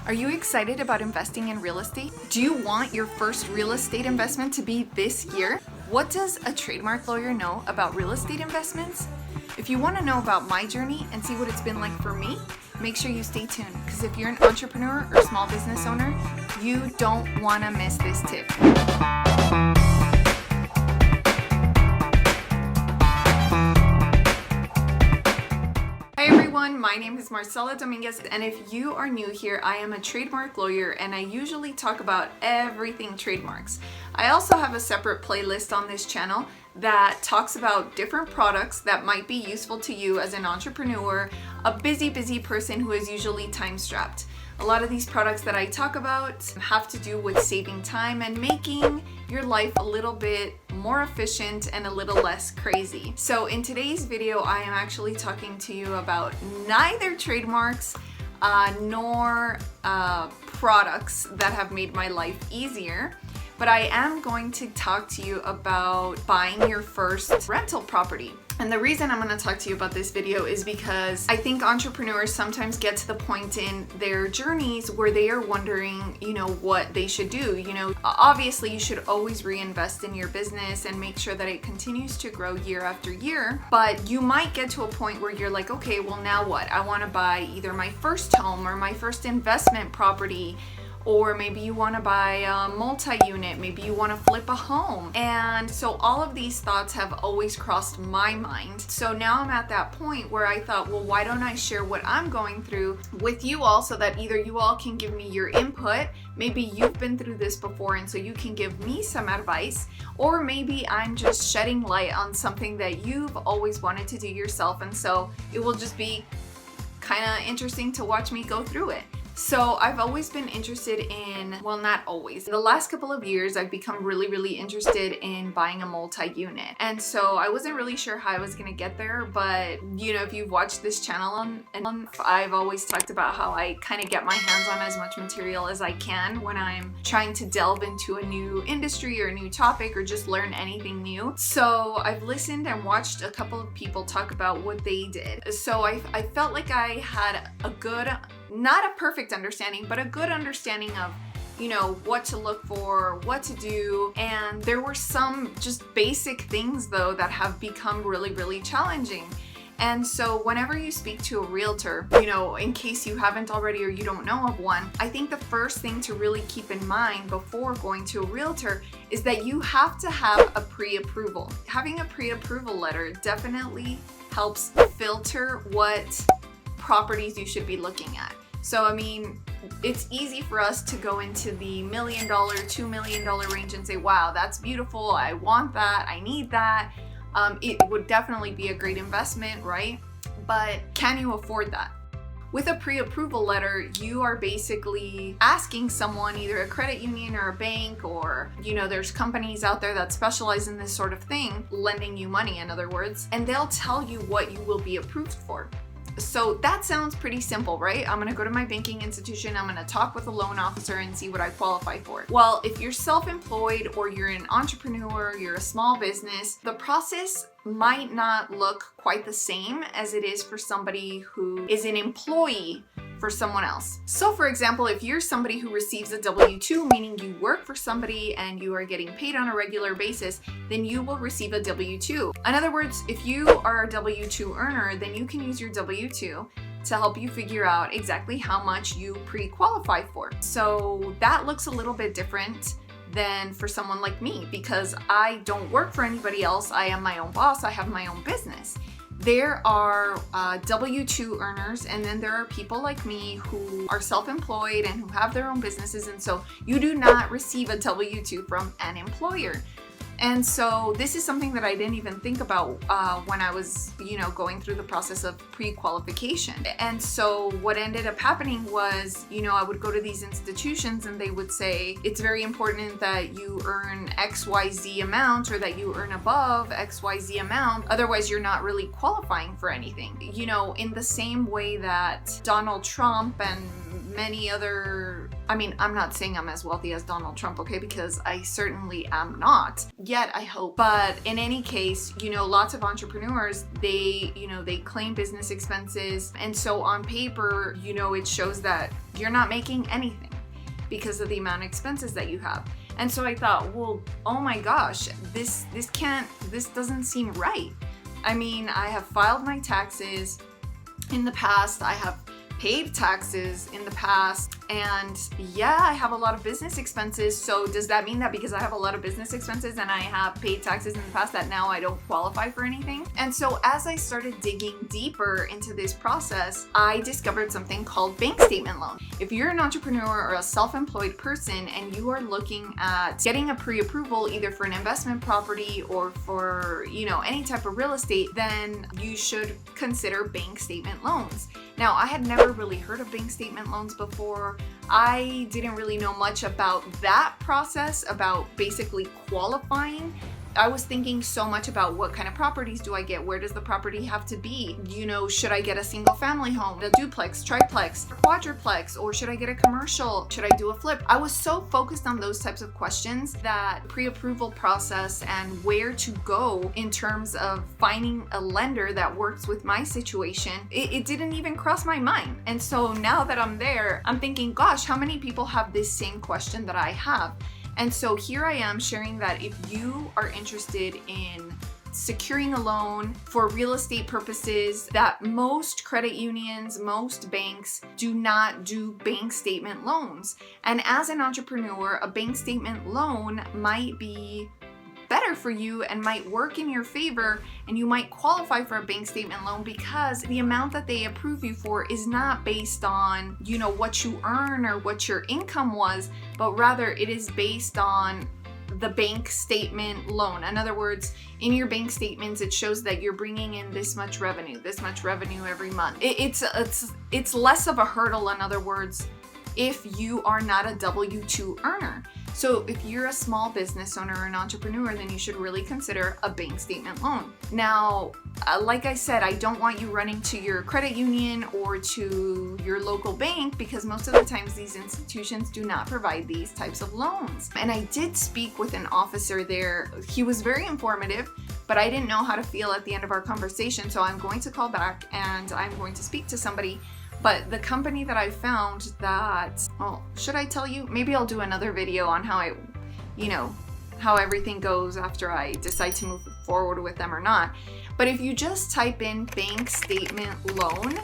Are you excited about investing in real estate? Do you want your first real estate investment to be this year? What does a trademark lawyer know about real estate investments? If you want to know about my journey and see what it's been like for me, make sure you stay tuned, because if you're an entrepreneur or small business owner, you don't want to miss this tip. My name is Marcella Dominguez, and if you are new here, I am a trademark lawyer and I usually talk about everything trademarks. I also have a separate playlist on this channel that talks about different products that might be useful to you as an entrepreneur, a busy person who is usually time-strapped. A lot of these products that I talk about have to do with saving time and making your life a little bit more efficient and a little less crazy. So in today's video, I am actually talking to you about neither trademarks nor products that have made my life easier. But I am going to talk to you about buying your first rental property. And the reason I'm going to talk to you about this video is because I think entrepreneurs sometimes get to the point in their journeys where they are wondering, what they should do. Obviously you should always reinvest in your business and make sure that it continues to grow year after year. But you might get to a point where you're like, okay, well now what? I want to buy either my first home or my first investment property. Or maybe you want to buy a multi-unit, maybe you want to flip a home. And so all of these thoughts have always crossed my mind. So now I'm at that point where I thought, well, why don't I share what I'm going through with you all so that either you all can give me your input, maybe you've been through this before and so you can give me some advice, or maybe I'm just shedding light on something that you've always wanted to do yourself, and so it will just be kind of interesting to watch me go through it. So I've always been interested in, well, not always. In the last couple of years, I've become really interested in buying a multi-unit. And so I wasn't really sure how I was gonna get there, but if you've watched this channel I've always talked about how I kind of get my hands on as much material as I can when I'm trying to delve into a new industry or a new topic or just learn anything new. So I've listened and watched a couple of people talk about what they did. So I felt like I had a good, not a perfect understanding, but a good understanding of what to look for, what to do. And there were some just basic things though that have become really challenging. And so whenever you speak to a realtor, in case you haven't already or you don't know of one, I think the first thing to really keep in mind before going to a realtor is that you have to have a pre-approval. Having a pre-approval letter definitely helps filter what properties you should be looking at. So it's easy for us to go into the $1 million, $2 million range and say, wow, that's beautiful, I want that, I need that. It would definitely be a great investment, right? But can you afford that? With a pre-approval letter, you are basically asking someone, either a credit union or a bank, or there's companies out there that specialize in this sort of thing, lending you money in other words, and they'll tell you what you will be approved for. So that sounds pretty simple, right? I'm gonna go to my banking institution, I'm gonna talk with a loan officer and see what I qualify for. Well, if you're self-employed or you're an entrepreneur, you're a small business, the process might not look quite the same as it is for somebody who is an employee for someone else. So for example, if you're somebody who receives a W-2, meaning you work for somebody and you are getting paid on a regular basis, then you will receive a W-2. In other words, if you are a W-2 earner, then you can use your W-2 to help you figure out exactly how much you pre-qualify for. So that looks a little bit different than for someone like me, because I don't work for anybody else. I am my own boss, I have my own business. There are W-2 earners, and then there are people like me who are self-employed and who have their own businesses, and so you do not receive a W-2 from an employer. And so this is something that I didn't even think about when I was, going through the process of pre-qualification. And so what ended up happening was, I would go to these institutions and they would say, it's very important that you earn XYZ amount, or that you earn above XYZ amount. Otherwise, you're not really qualifying for anything. In the same way that Donald Trump and many other, I mean, I'm not saying I'm as wealthy as Donald Trump, okay, because I certainly am not yet, I hope. But in any case, you know, lots of entrepreneurs, they claim business expenses. And so on paper, you know, it shows that you're not making anything because of the amount of expenses that you have. And so I thought, well, oh my gosh, this doesn't seem right. I mean, I have filed my taxes in the past. I have paid taxes in the past, and yeah, I have a lot of business expenses. So does that mean that because I have a lot of business expenses and I have paid taxes in the past that now I don't qualify for anything? And so as I started digging deeper into this process, I discovered something called bank statement loan. If you're an entrepreneur or a self-employed person and you are looking at getting a pre-approval either for an investment property or for, you know, any type of real estate, then you should consider bank statement loans. Now, I had never really heard of bank statement loans before. I didn't really know much about that process, about basically qualifying. I was thinking so much about what kind of properties do I get? Where does the property have to be? You know, should I get a single family home, a duplex, triplex, quadruplex, or should I get a commercial? Should I do a flip? I was so focused on those types of questions that pre-approval process and where to go in terms of finding a lender that works with my situation, it didn't even cross my mind. And so now that I'm there, I'm thinking, gosh, how many people have this same question that I have? And so here I am sharing that if you are interested in securing a loan for real estate purposes, that most credit unions, most banks do not do bank statement loans. And as an entrepreneur, a bank statement loan might be better for you and might work in your favor, and you might qualify for a bank statement loan because the amount that they approve you for is not based on, you know, what you earn or what your income was, but rather it is based on the bank statement loan. In other words, in your bank statements, it shows that you're bringing in this much revenue every month. It's less of a hurdle, in other words, if you are not a W-2 earner. So if you're a small business owner or an entrepreneur, then you should really consider a bank statement loan. Now, like I said, I don't want you running to your credit union or to your local bank because most of the times these institutions do not provide these types of loans. And I did speak with an officer there. He was very informative, but I didn't know how to feel at the end of our conversation. So I'm going to call back and I'm going to speak to somebody. But the company that I found that, well, should I tell you? Maybe I'll do another video on how how everything goes after I decide to move forward with them or not. But if you just type in bank statement loan,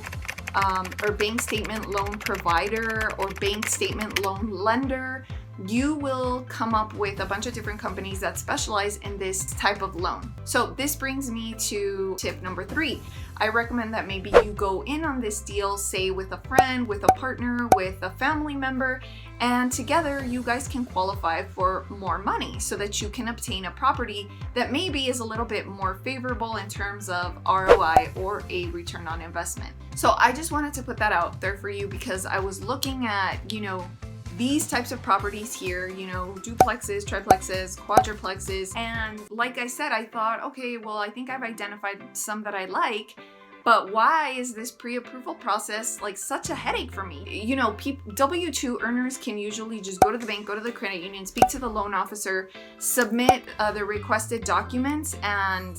or bank statement loan provider or bank statement loan lender, you will come up with a bunch of different companies that specialize in this type of loan. So this brings me to tip number 3. I recommend that maybe you go in on this deal, say with a friend, with a partner, with a family member, and together you guys can qualify for more money so that you can obtain a property that maybe is a little bit more favorable in terms of ROI or a return on investment. So I just wanted to put that out there for you because I was looking at, these types of properties here, duplexes, triplexes, quadruplexes. And like I said, I thought, okay, well, I think I've identified some that I like, but why is this pre-approval process like such a headache for me? W-2 earners can usually just go to the bank, go to the credit union, speak to the loan officer, submit the requested documents, and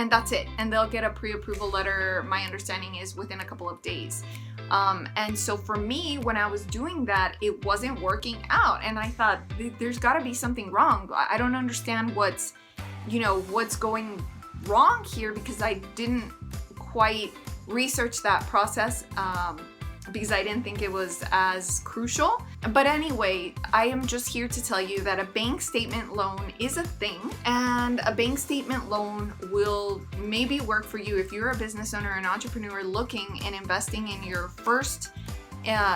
that's it. And they'll get a pre-approval letter, my understanding is within a couple of days. And so for me, when I was doing that, it wasn't working out. And I thought, there's gotta be something wrong. I don't understand what's going wrong here because I didn't quite research that process, because I didn't think it was as crucial. But anyway, I am just here to tell you that a bank statement loan is a thing, and a bank statement loan will maybe work for you if you're a business owner, an entrepreneur looking and investing in your first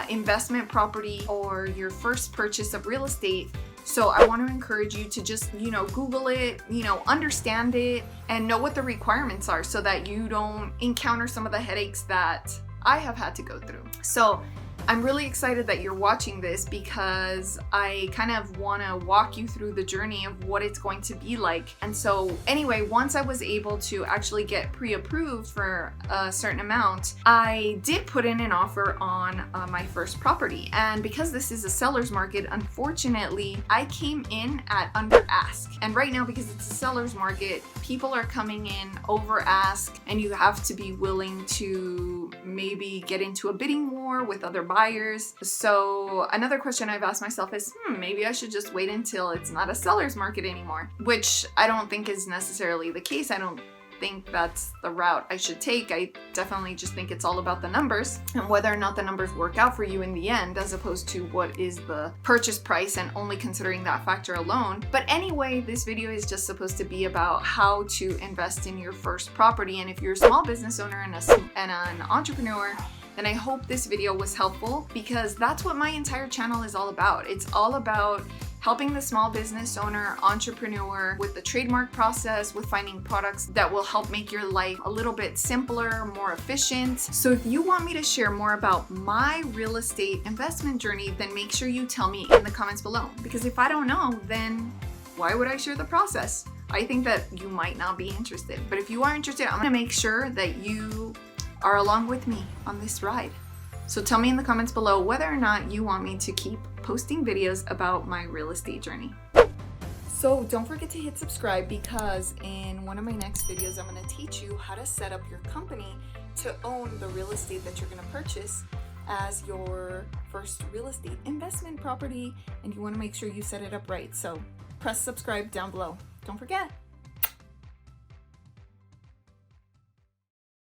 investment property or your first purchase of real estate. So I want to encourage you to just, Google it, understand it, and know what the requirements are so that you don't encounter some of the headaches that I have had to go through. So I'm really excited that you're watching this because I kind of want to walk you through the journey of what it's going to be like. And so anyway, once I was able to actually get pre-approved for a certain amount, I did put in an offer on my first property. And because this is a seller's market, unfortunately, I came in at under ask. And right now, because it's a seller's market, people are coming in over ask, and you have to be willing to maybe get into a bidding war with other buyers. So another question I've asked myself is, maybe I should just wait until it's not a seller's market anymore, which I don't think is necessarily the case. I don't think that's the route I should take. I definitely just think it's all about the numbers and whether or not the numbers work out for you in the end, as opposed to what is the purchase price and only considering that factor alone. But anyway, this video is just supposed to be about how to invest in your first property. And if you're a small business owner and an entrepreneur, then I hope this video was helpful, because that's what my entire channel is all about. It's all about helping the small business owner, entrepreneur with the trademark process, with finding products that will help make your life a little bit simpler, more efficient. So if you want me to share more about my real estate investment journey, then make sure you tell me in the comments below. Because if I don't know, then why would I share the process? I think that you might not be interested. But if you are interested, I'm gonna make sure that you are along with me on this ride. So tell me in the comments below whether or not you want me to keep posting videos about my real estate journey. So don't forget to hit subscribe, because in one of my next videos, I'm going to teach you how to set up your company to own the real estate that you're going to purchase as your first real estate investment property. And you want to make sure you set it up right. So press subscribe down below. Don't forget.